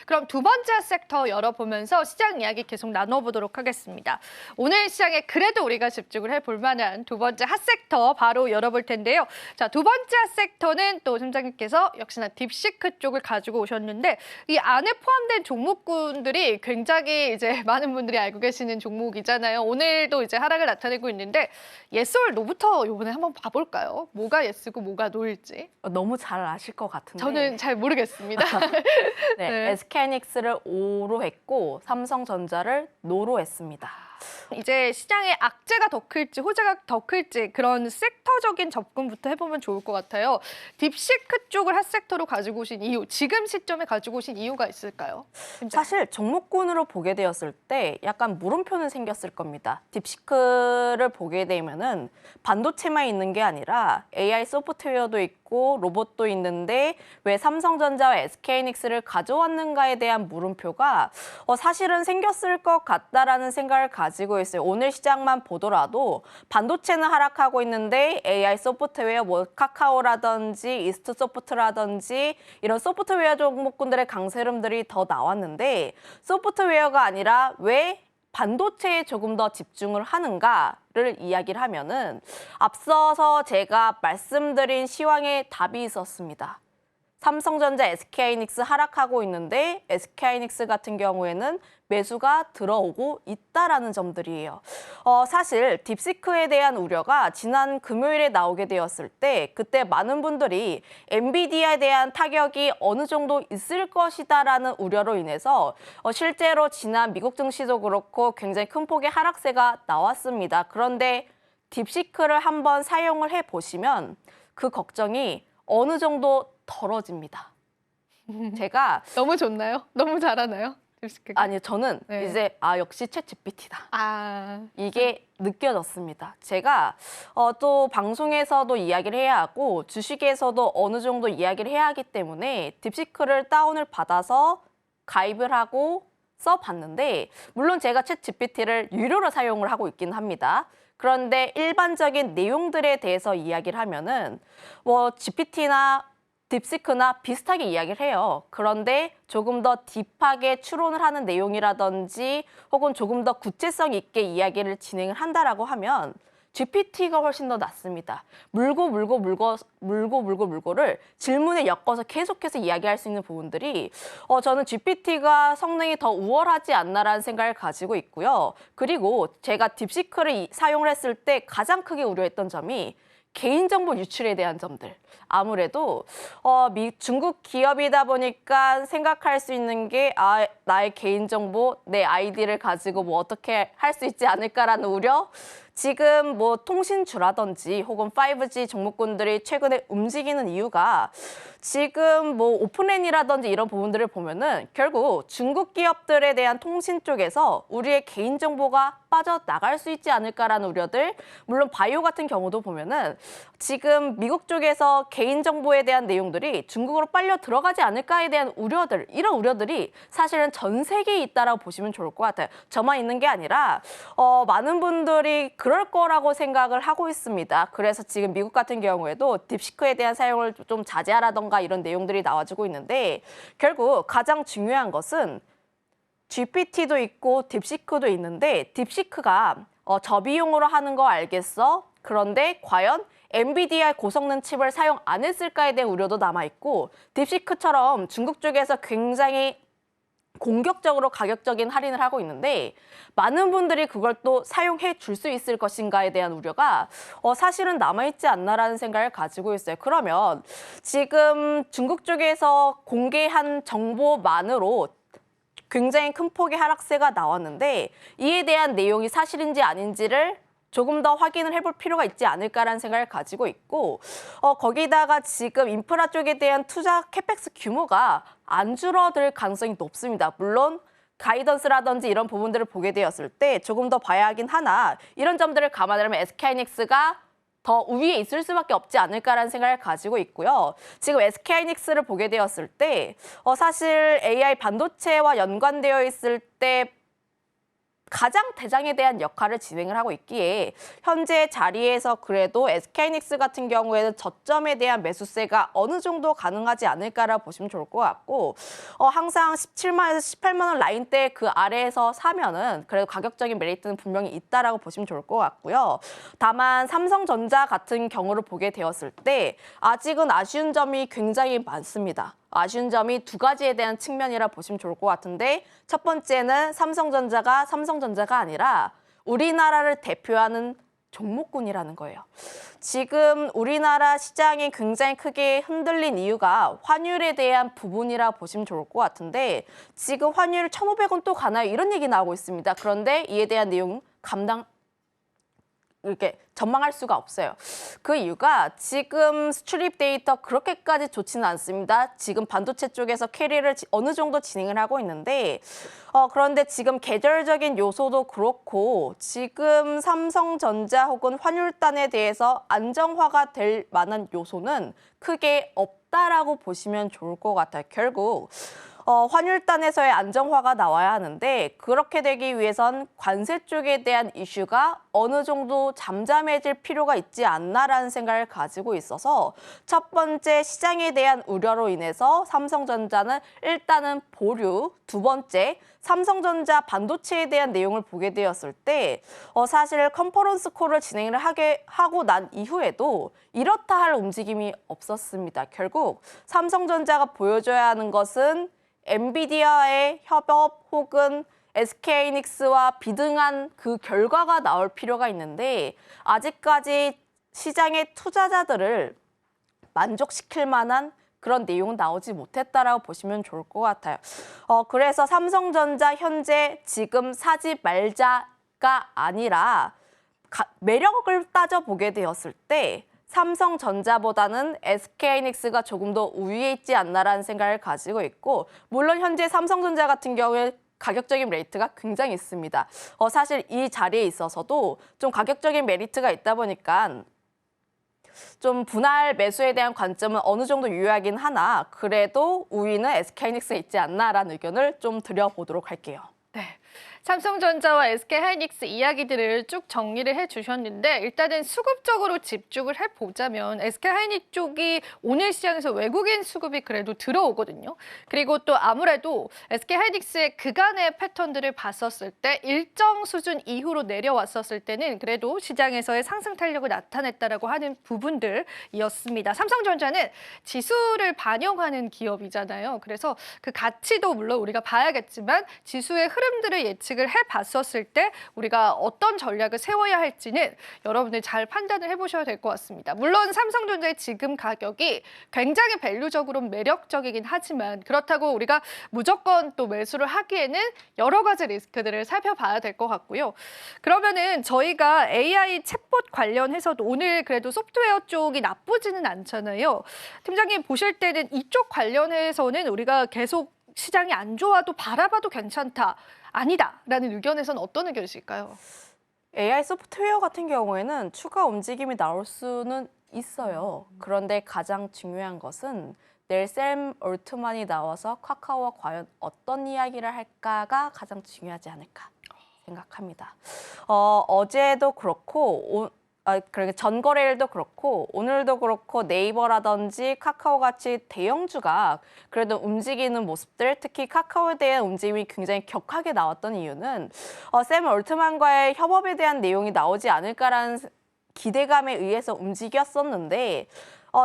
그럼 두 번째 섹터 열어보면서 시장 이야기 계속 나눠보도록 하겠습니다. 오늘 시장에 그래도 우리가 집중을 해볼 만한 두 번째 핫섹터 바로 열어볼 텐데요. 자, 두 번째 핫섹터는 또 팀장님께서 역시나 딥시크 쪽을 가지고 오셨는데 이 안에 포함된 종목군들이 굉장히 이제 많은 분들이 알고 계시는 종목이잖아요. 오늘도 이제 하락을 나타내고 있는데 예스올 노부터 이번에 한번 봐볼까요? 뭐가 예스고 뭐가 노일지. 너무 잘 아실 것 같은데. 저는 잘 모르겠습니다. 네, 네. SK하이닉스를 오로 했고 삼성전자를 노로 했습니다. 이제 시장에 악재가 더 클지 호재가 더 클지 그런 섹터적인 접근부터 해보면 좋을 것 같아요. 딥시크 쪽을 핫섹터로 가지고 오신 이유, 지금 시점에 가지고 오신 이유가 있을까요? 사실 종목군으로 보게 되었을 때 약간 물음표는 생겼을 겁니다. 딥시크를 보게 되면은 반도체만 있는 게 아니라 AI 소프트웨어도 있고 로봇도 있는데 왜 삼성전자와 SK하이닉스를 가져왔는가에 대한 물음표가 사실은 생겼을 것 같다라는 생각을 가지고 있어요. 오늘 시장만 보더라도 반도체는 하락하고 있는데 AI 소프트웨어, 뭐 카카오라든지 이스트소프트라든지 이런 소프트웨어 종목군들의 강세름들이 더 나왔는데 소프트웨어가 아니라 왜 반도체에 조금 더 집중을 하는가를 이야기를 하면은 앞서서 제가 말씀드린 시황에 답이 있었습니다. 삼성전자, SK하이닉스 하락하고 있는데 SK하이닉스 같은 경우에는 매수가 들어오고 있다라는 점들이에요. 사실 딥시크에 대한 우려가 지난 금요일에 나오게 되었을 때 그때 많은 분들이 엔비디아에 대한 타격이 어느 정도 있을 것이다라는 우려로 인해서 실제로 지난 미국 증시도 그렇고 굉장히 큰 폭의 하락세가 나왔습니다. 그런데 딥시크를 한번 사용을 해보시면 그 걱정이 어느 정도 덜어집니다. 제가 너무 좋나요? 너무 잘하나요? 딥시크가? 아니 저는 네. 이제 역시 챗GPT다. 이게 느껴졌습니다. 제가 또 방송에서도 이야기를 해야 하고 주식에서도 어느 정도 이야기를 해야 하기 때문에 딥시크를 다운을 받아서 가입을 하고 써봤는데 물론 제가 챗GPT를 유료로 사용을 하고 있긴 합니다. 그런데 일반적인 내용들에 대해서 이야기를 하면은 뭐 GPT나 딥시크나 비슷하게 이야기를 해요. 그런데 조금 더 딥하게 추론을 하는 내용이라든지 혹은 조금 더 구체성 있게 이야기를 진행을 한다라고 하면 GPT가 훨씬 더 낫습니다. 물고를 질문에 엮어서 계속해서 이야기할 수 있는 부분들이 저는 GPT가 성능이 더 우월하지 않나라는 생각을 가지고 있고요. 그리고 제가 딥시크를 사용을 했을 때 가장 크게 우려했던 점이 개인정보 유출에 대한 점들. 아무래도 중국 기업이다 보니까 생각할 수 있는 게 나의 개인정보, 내 아이디를 가지고 뭐 어떻게 할 수 있지 않을까라는 우려. 지금 뭐 통신주라든지 혹은 5G 종목군들이 최근에 움직이는 이유가 지금 뭐 오픈랜이라든지 이런 부분들을 보면은 결국 중국 기업들에 대한 통신 쪽에서 우리의 개인정보가 빠져나갈 수 있지 않을까라는 우려들. 물론 바이오 같은 경우도 보면은 지금 미국 쪽에서 개인정보에 대한 내용들이 중국으로 빨려 들어가지 않을까에 대한 우려들, 이런 우려들이 사실은 전 세계에 있다라고 보시면 좋을 것 같아요. 저만 있는 게 아니라 많은 분들이 그럴 거라고 생각을 하고 있습니다. 그래서 지금 미국 같은 경우에도 딥시크에 대한 사용을 좀 자제하라던가 이런 내용들이 나와주고 있는데 결국 가장 중요한 것은 GPT도 있고 딥시크도 있는데 딥시크가 저비용으로 하는 거 알겠어? 그런데 과연 엔비디아 고성능 칩을 사용 안 했을까에 대한 우려도 남아있고 딥시크처럼 중국 쪽에서 굉장히 공격적으로 가격적인 할인을 하고 있는데 많은 분들이 그걸 또 사용해 줄 수 있을 것인가에 대한 우려가 사실은 남아있지 않나라는 생각을 가지고 있어요. 그러면 지금 중국 쪽에서 공개한 정보만으로 굉장히 큰 폭의 하락세가 나왔는데 이에 대한 내용이 사실인지 아닌지를 조금 더 확인을 해볼 필요가 있지 않을까라는 생각을 가지고 있고 거기다가 지금 인프라 쪽에 대한 투자 캐펙스 규모가 안 줄어들 가능성이 높습니다. 물론 가이던스라든지 이런 부분들을 보게 되었을 때 조금 더 봐야 하긴 하나 이런 점들을 감안하면 SK하이닉스가 더 우위에 있을 수밖에 없지 않을까라는 생각을 가지고 있고요. 지금 SK하이닉스를 보게 되었을 때 사실 AI 반도체와 연관되어 있을 때 가장 대장에 대한 역할을 진행을 하고 있기에 현재 자리에서 그래도 SK하이닉스 같은 경우에는 저점에 대한 매수세가 어느 정도 가능하지 않을까라고 보시면 좋을 것 같고 항상 17만에서 18만 원 라인대 그 아래에서 사면은 그래도 가격적인 메리트는 분명히 있다라고 보시면 좋을 것 같고요. 다만 삼성전자 같은 경우를 보게 되었을 때 아직은 아쉬운 점이 굉장히 많습니다. 아쉬운 점이 두 가지에 대한 측면이라 보시면 좋을 것 같은데 첫 번째는 삼성전자가 아니라 우리나라를 대표하는 종목군이라는 거예요. 지금 우리나라 시장이 굉장히 크게 흔들린 이유가 환율에 대한 부분이라 보시면 좋을 것 같은데 지금 환율 1,500원 또 가나요? 이런 얘기 나오고 있습니다. 그런데 이에 대한 내용 이렇게 전망할 수가 없어요. 그 이유가 지금 수출입 데이터 그렇게까지 좋지는 않습니다. 지금 반도체 쪽에서 캐리를 어느 정도 진행을 하고 있는데 그런데 지금 계절적인 요소도 그렇고 지금 삼성전자 혹은 환율단에 대해서 안정화가 될 만한 요소는 크게 없다라고 보시면 좋을 것 같아요. 결국 환율단에서의 안정화가 나와야 하는데 그렇게 되기 위해선 관세 쪽에 대한 이슈가 어느 정도 잠잠해질 필요가 있지 않나라는 생각을 가지고 있어서 첫 번째 시장에 대한 우려로 인해서 삼성전자는 일단은 보류, 두 번째 삼성전자 반도체에 대한 내용을 보게 되었을 때 사실 컨퍼런스 콜을 진행을 하고 난 이후에도 이렇다 할 움직임이 없었습니다. 결국 삼성전자가 보여줘야 하는 것은 엔비디아의 협업 혹은 SK하이닉스와 비등한 그 결과가 나올 필요가 있는데 아직까지 시장의 투자자들을 만족시킬 만한 그런 내용은 나오지 못했다라고 보시면 좋을 것 같아요. 그래서 삼성전자 현재 지금 사지 말자가 아니라 매력을 따져보게 되었을 때 삼성전자보다는 SK하이닉스가 조금 더 우위에 있지 않나라는 생각을 가지고 있고 물론 현재 삼성전자 같은 경우에 가격적인 메리트가 굉장히 있습니다. 사실 이 자리에 있어서도 좀 가격적인 메리트가 있다 보니까 좀 분할 매수에 대한 관점은 어느 정도 유효하긴 하나 그래도 우위는 SK하이닉스에 있지 않나라는 의견을 좀 드려보도록 할게요. 네. 삼성전자와 SK하이닉스 이야기들을 쭉 정리를 해주셨는데 일단은 수급적으로 집중을 해보자면 SK하이닉스 쪽이 오늘 시장에서 외국인 수급이 그래도 들어오거든요. 그리고 또 아무래도 SK하이닉스의 그간의 패턴들을 봤었을 때 일정 수준 이후로 내려왔었을 때는 그래도 시장에서의 상승 탄력을 나타냈다라고 하는 부분들이었습니다. 삼성전자는 지수를 반영하는 기업이잖아요. 그래서 그 가치도 물론 우리가 봐야겠지만 지수의 흐름들을 예측을 해봤었을 때 우리가 어떤 전략을 세워야 할지는 여러분들 잘 판단을 해보셔야 될 것 같습니다. 물론 삼성전자의 지금 가격이 굉장히 밸류적으로 매력적이긴 하지만 그렇다고 우리가 무조건 또 매수를 하기에는 여러 가지 리스크들을 살펴봐야 될 것 같고요. 그러면은 저희가 AI 챗봇 관련해서도 오늘 그래도 소프트웨어 쪽이 나쁘지는 않잖아요. 팀장님 보실 때는 이쪽 관련해서는 우리가 계속 시장이 안 좋아도 바라봐도 괜찮다. 아니다라는 의견에서는 어떤 의견이실까요? AI 소프트웨어 같은 경우에는 추가 움직임이 나올 수는 있어요. 그런데 가장 중요한 것은 내일 샘 올트만이 나와서 카카오와 과연 어떤 이야기를 할까가 가장 중요하지 않을까 생각합니다. 어제도 그렇고 그러니까 전거래일도 그렇고 오늘도 그렇고 네이버라든지 카카오 같이 대형주가 그래도 움직이는 모습들 특히 카카오에 대한 움직임이 굉장히 격하게 나왔던 이유는 샘 올트만과의 협업에 대한 내용이 나오지 않을까라는 기대감에 의해서 움직였었는데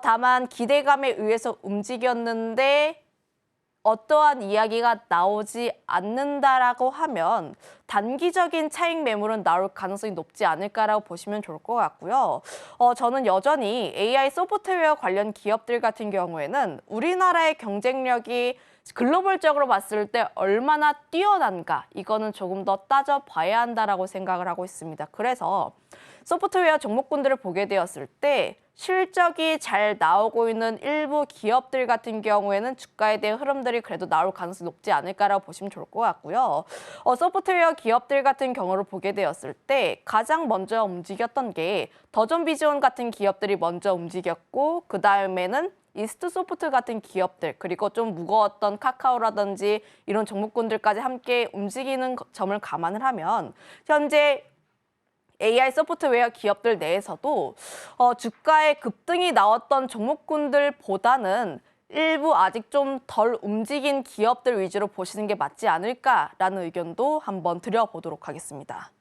다만 기대감에 의해서 움직였는데 어떠한 이야기가 나오지 않는다라고 하면 단기적인 차익 매물은 나올 가능성이 높지 않을까라고 보시면 좋을 것 같고요. 저는 여전히 AI 소프트웨어 관련 기업들 같은 경우에는 우리나라의 경쟁력이 글로벌적으로 봤을 때 얼마나 뛰어난가 이거는 조금 더 따져봐야 한다라고 생각을 하고 있습니다. 그래서 소프트웨어 종목군들을 보게 되었을 때 실적이 잘 나오고 있는 일부 기업들 같은 경우에는 주가에 대한 흐름들이 그래도 나올 가능성이 높지 않을까라고 보시면 좋을 것 같고요. 소프트웨어 기업들 같은 경우를 보게 되었을 때 가장 먼저 움직였던 게 더존 비즈온 같은 기업들이 먼저 움직였고 그 다음에는 이스트소프트 같은 기업들, 그리고 좀 무거웠던 카카오라든지 이런 종목군들까지 함께 움직이는 점을 감안을 하면 현재 AI 소프트웨어 기업들 내에서도 주가의 급등이 나왔던 종목군들보다는 일부 아직 좀 덜 움직인 기업들 위주로 보시는 게 맞지 않을까라는 의견도 한번 드려보도록 하겠습니다.